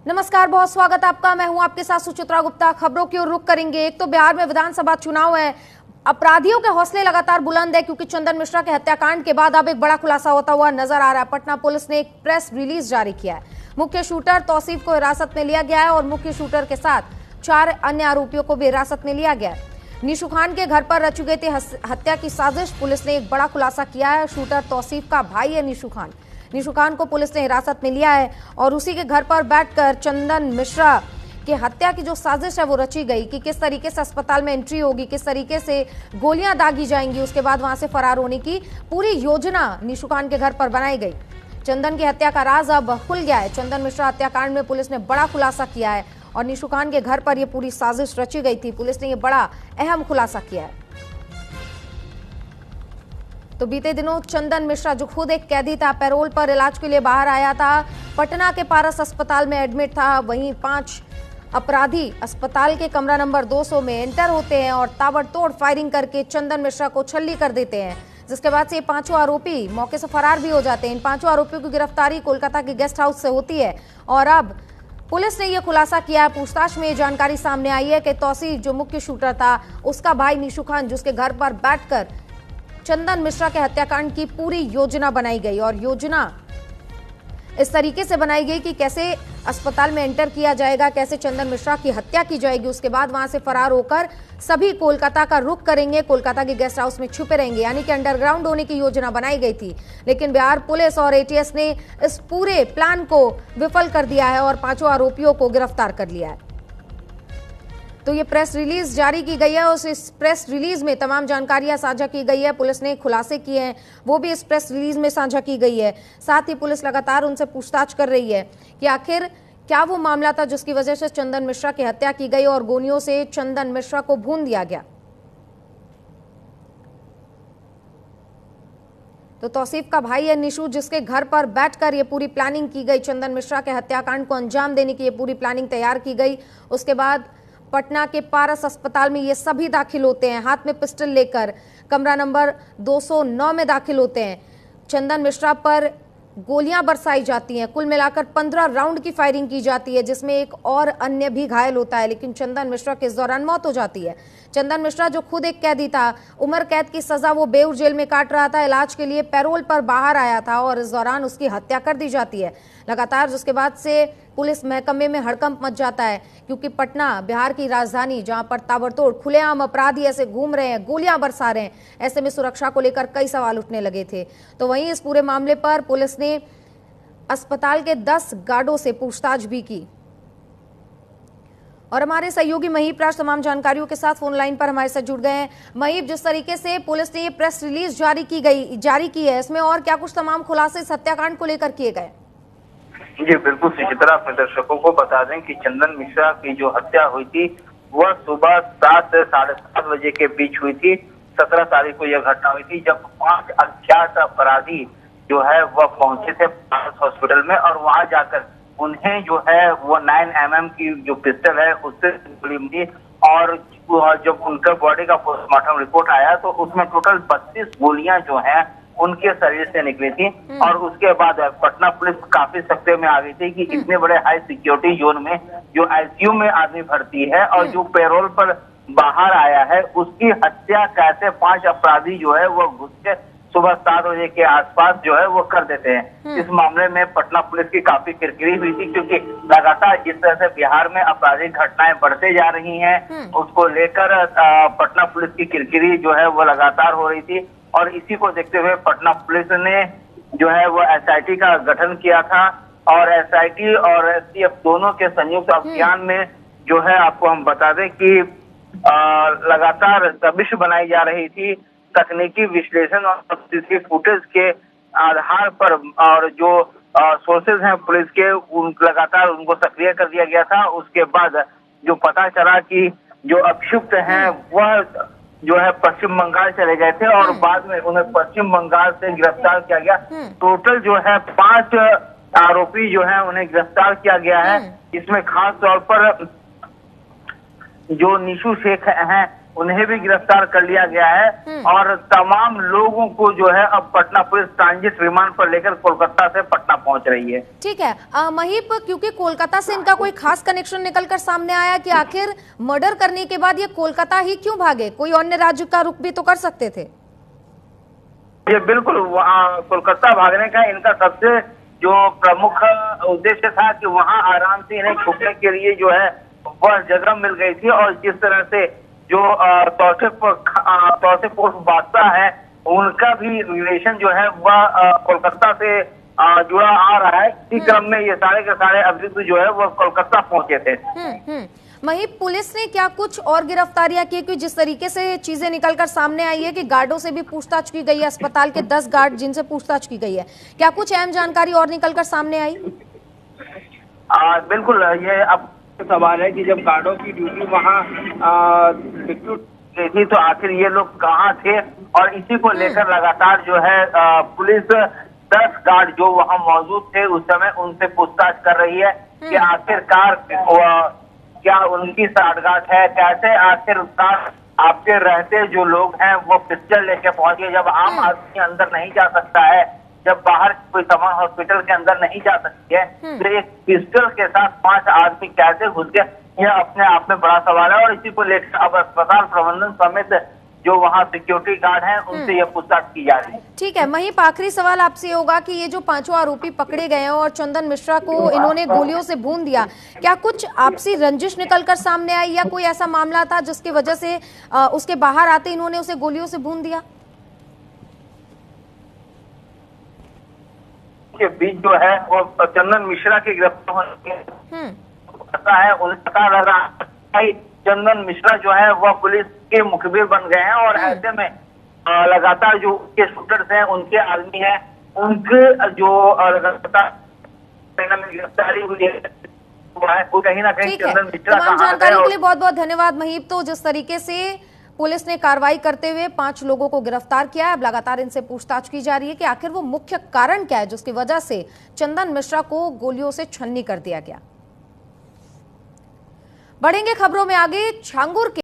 नमस्कार, बहुत स्वागत आपका। मैं हूं आपके साथ सुचित्रा गुप्ता। खबरों की ओर रुख करेंगे। एक तो बिहार में विधानसभा चुनाव है, अपराधियों के हौसले लगातार बुलंद है क्योंकि चंदन मिश्रा के हत्याकांड के बाद अब एक बड़ा खुलासा होता हुआ नजर आ रहा है। पटना पुलिस ने एक प्रेस रिलीज जारी किया है। मुख्य शूटर तौसीफ को हिरासत में लिया गया है और मुख्य शूटर के साथ 4 अन्य आरोपियों को भी हिरासत में लिया गया है। निशु खान के घर पर रची गई थी हत्या की साजिश। पुलिस ने एक बड़ा खुलासा किया है। शूटर तौसीफ का भाई है निशु खान। निशु खान को पुलिस ने हिरासत में लिया है और उसी के घर पर बैठकर चंदन मिश्रा की हत्या की जो साजिश है वो रची गई कि किस तरीके से अस्पताल में एंट्री होगी, किस तरीके से गोलियां दागी जाएंगी, उसके बाद वहां से फरार होने की पूरी योजना निशु खान के घर पर बनाई गई। चंदन की हत्या का राज अब खुल गया है। चंदन मिश्रा हत्याकांड में पुलिस ने बड़ा खुलासा किया है और निशु खान के घर पर यह पूरी साजिश रची गई थी। पुलिस ने यह बड़ा अहम खुलासा किया है। तो बीते दिनों चंदन मिश्रा जो खुद एक कैदी था, पैरोल पर इलाज के लिए बाहर आया था, पटना के पारस अस्पताल में एडमिट था। वहीं 5 अपराधी अस्पताल के कमरा नंबर 200 में एंटर होते हैं और ताबड़तोड़ फायरिंग करके चंदन मिश्रा को छल्ली कर देते हैं, जिसके बाद से ये 5 आरोपी मौके से फरार भी हो जाते हैं। इन 5 आरोपियों की गिरफ्तारी कोलकाता के गेस्ट हाउस से होती है और अब पुलिस ने यह खुलासा किया है। पूछताछ में ये जानकारी सामने आई है कि तौसीफ जो मुख्य शूटर था, उसका भाई निशु खान जिसके घर पर बैठकर चंदन मिश्रा के हत्याकांड की पूरी योजना बनाई गई और योजना इस तरीके से बनाई गई कि कैसे अस्पताल में एंटर किया जाएगा, कैसे चंदन मिश्रा की हत्या की जाएगी, उसके बाद वहां से फरार होकर सभी कोलकाता का रुख करेंगे, कोलकाता के गेस्ट हाउस में छुपे रहेंगे, यानी कि अंडरग्राउंड होने की योजना बनाई गई थी। लेकिन बिहार पुलिस और एटीएस ने इस पूरे प्लान को विफल कर दिया है और 5 आरोपियों को गिरफ्तार कर लिया है। तो ये प्रेस रिलीज जारी की गई है और इस प्रेस रिलीज में तमाम जानकारियां साझा की गई है। पुलिस ने खुलासे किए हैं, वो भी इस प्रेस रिलीज में साझा की गई है। साथ ही पुलिस लगातार उनसे पूछताछ कर रही है कि आखिर क्या वो मामला था जिसकी वजह से चंदन मिश्रा की हत्या की गई और गोलियों से चंदन मिश्रा को भून दिया गया। तो तौसीफ का भाई है निशु, जिसके घर पर बैठकर ये पूरी प्लानिंग की गई। चंदन मिश्रा के हत्याकांड को अंजाम देने की ये पूरी प्लानिंग तैयार की गई। उसके बाद पटना के पारस अस्पताल में ये सभी दाखिल होते हैं, हाथ में पिस्टल लेकर कमरा नंबर 209 में दाखिल होते हैं। चंदन मिश्रा पर गोलियां बरसाई जाती हैं। कुल मिलाकर 15 राउंड की फायरिंग की जाती है, जिसमें एक और अन्य भी घायल होता है, लेकिन चंदन मिश्रा के इस दौरान मौत हो जाती है। चंदन मिश्रा जो खुद एक कैदी था, उम्र कैद की सजा वो बेऊर जेल में काट रहा था, इलाज के लिए पैरोल पर बाहर आया था और इस दौरान उसकी हत्या कर दी जाती है लगातार। जिसके बाद से पुलिस महकमे में हड़कंप मच जाता है क्योंकि पटना बिहार की राजधानी, जहां पर ताबड़तोड़ खुलेआम अपराधी ऐसे घूम रहे हैं, गोलियां बरसा रहे हैं, ऐसे में सुरक्षा को लेकर कई सवाल उठने लगे थे। तो वहीं इस पूरे मामले पर पुलिस ने अस्पताल के 10 गार्डों से पूछताछ भी की और हमारे सहयोगी महीप राज तमाम जानकारियों के साथ फोन लाइन पर हमारे साथ जुड़ गए हैं। महीप, जिस तरीके से पुलिस ने ये प्रेस रिलीज जारी की है, इसमें और क्या कुछ तमाम खुलासे इस हत्याकांड को लेकर किए गए? जी बिल्कुल सुचित्रा, अपने दर्शकों को बता दें कि चंदन मिश्रा की जो हत्या हुई थी वह सुबह 7 से 7:30 बजे के बीच हुई थी। 17 तारीख को यह घटना हुई थी जब 5 अज्ञात अपराधी जो है वह पहुंचे थे पारस हॉस्पिटल में और वहां जाकर उन्हें जो है वो 9mm की जो पिस्टल है उससे गोली मिली और जब उनका बॉडी का पोस्टमार्टम रिपोर्ट आया तो उसमें टोटल 32 गोलियां जो है उनके शरीर से निकली थी। और उसके बाद पटना पुलिस काफी सख्ते में आ गई थी कि इतने बड़े हाई सिक्योरिटी जोन में जो आईसीयू में आदमी भर्ती है और जो पैरोल पर बाहर आया है उसकी हत्या कैसे 5 अपराधी जो है वो घुस के सुबह 7 बजे के आसपास जो है वो कर देते हैं। इस मामले में पटना पुलिस की काफी किरकिरी हुई थी क्योंकि लगातार जिस तरह से बिहार में आपराधिक घटनाएं बढ़ते जा रही हैं उसको लेकर पटना पुलिस की किरकिरी जो है वो लगातार हो रही थी और इसी को देखते हुए पटना पुलिस ने जो है वो एसआईटी का गठन किया था और एसआईटी और एसटीएफ दोनों के संयुक्त अभियान में जो है आपको हम बता दें कि लगातार दबिश बनाई जा रही थी। तकनीकी विश्लेषण और सीसीटीवी फुटेज के आधार पर और जो सोर्सेज हैं पुलिस के लगातार उनको सक्रिय कर दिया गया था। उसके बाद जो पता चला कि जो अभियुक्त हैं वह जो है पश्चिम बंगाल चले गए थे और बाद में उन्हें पश्चिम बंगाल से गिरफ्तार किया गया। टोटल जो है 5 आरोपी जो है उन्हें गिरफ्तार किया गया है। इसमें खास तौर पर जो निशु शेख हैं उन्हें भी गिरफ्तार कर लिया गया है और तमाम लोगों को जो है अब पटना पुलिस ट्रांजिट रिमांड पर लेकर कोलकाता से पटना पहुंच रही है। ठीक है महीप, क्योंकि कोलकाता से इनका कोई खास कनेक्शन निकलकर सामने आया कि आखिर मर्डर करने के बाद ये कोलकाता ही क्यों भागे? कोई अन्य राज्य का रुख भी तो कर सकते थे। ये बिल्कुल कोलकाता भागने का इनका सबसे जो प्रमुख उद्देश्य था कि वहां आराम से इन्हें छुपने के लिए जो है वह जगह मिल गई थी और जिस तरह से जो तौसीफ उर्फ बादशाह है उनका भी रिलेशन जो है वह कोलकाता से जुड़ा आ रहा है। इसी क्रम में ये सारे के सारे अभियुक्त जो है वह कोलकाता पहुंचे थे। वहीं पुलिस ने क्या कुछ और गिरफ्तारियां की? कि जिस तरीके से चीजें निकलकर सामने आई है कि गार्डों से भी पूछताछ की गई है, अस्पताल के 10 गार्ड जिनसे पूछताछ की गई है, क्या कुछ अहम जानकारी और निकलकर सामने आई? बिल्कुल, ये अब सवाल है कि जब गार्डों की ड्यूटी वहाँ गई थी तो आखिर ये लोग कहाँ थे, और इसी को लेकर लगातार जो है पुलिस 10 गार्ड जो वहाँ मौजूद थे उस समय उनसे पूछताछ कर रही है कि आखिरकार क्या उनकी साठगांठ है, कैसे आखिरकार आपके रहते जो लोग हैं वो पिस्टल लेके पहुंचे। जब आम आदमी अंदर नहीं जा सकता है, जब बाहर कोई सामान हॉस्पिटल के अंदर नहीं जा सकती है, तो एक पिस्टल के साथ 5 आदमी कैसे घुस गए, यह अपने आप में बड़ा सवाल है। और इसी को लेकर अब अस्पताल प्रबंधन समेत जो वहाँ सिक्योरिटी गार्ड हैं उनसे यह पूछताछ की जा रही है। ठीक है महीप, आखिरी सवाल आपसे होगा कि ये जो 5 आरोपी पकड़े गए हैं और चंदन मिश्रा को इन्होंने गोलियों से भून दिया, क्या कुछ आपसी रंजिश निकलकर सामने आई या कोई ऐसा मामला था जिसकी वजह से उसके बाहर आते इन्होंने उसे गोलियों से भून दिया? के बीच जो है वो चंदन मिश्रा की गिरफ्तार होने है, उन्हें पता लग रहा है चंदन मिश्रा जो है वह पुलिस के मुखबिर बन गए हैं और ऐसे में लगातार जो उनके शूटर्स हैं, उनके आदमी हैं, उनके जो लगातार गिरफ्तारी हुई है वो कहीं ना कहीं चंदन मिश्रा तमाम जानकारी के लिए बहुत बहुत धन्यवाद महीप। तो जिस तरीके से पुलिस ने कार्रवाई करते हुए 5 लोगों को गिरफ्तार किया है, अब लगातार इनसे पूछताछ की जा रही है कि आखिर वो मुख्य कारण क्या है जिसकी वजह से चंदन मिश्रा को गोलियों से छन्नी कर दिया गया। बढ़ेंगे खबरों में आगे। छांगुर के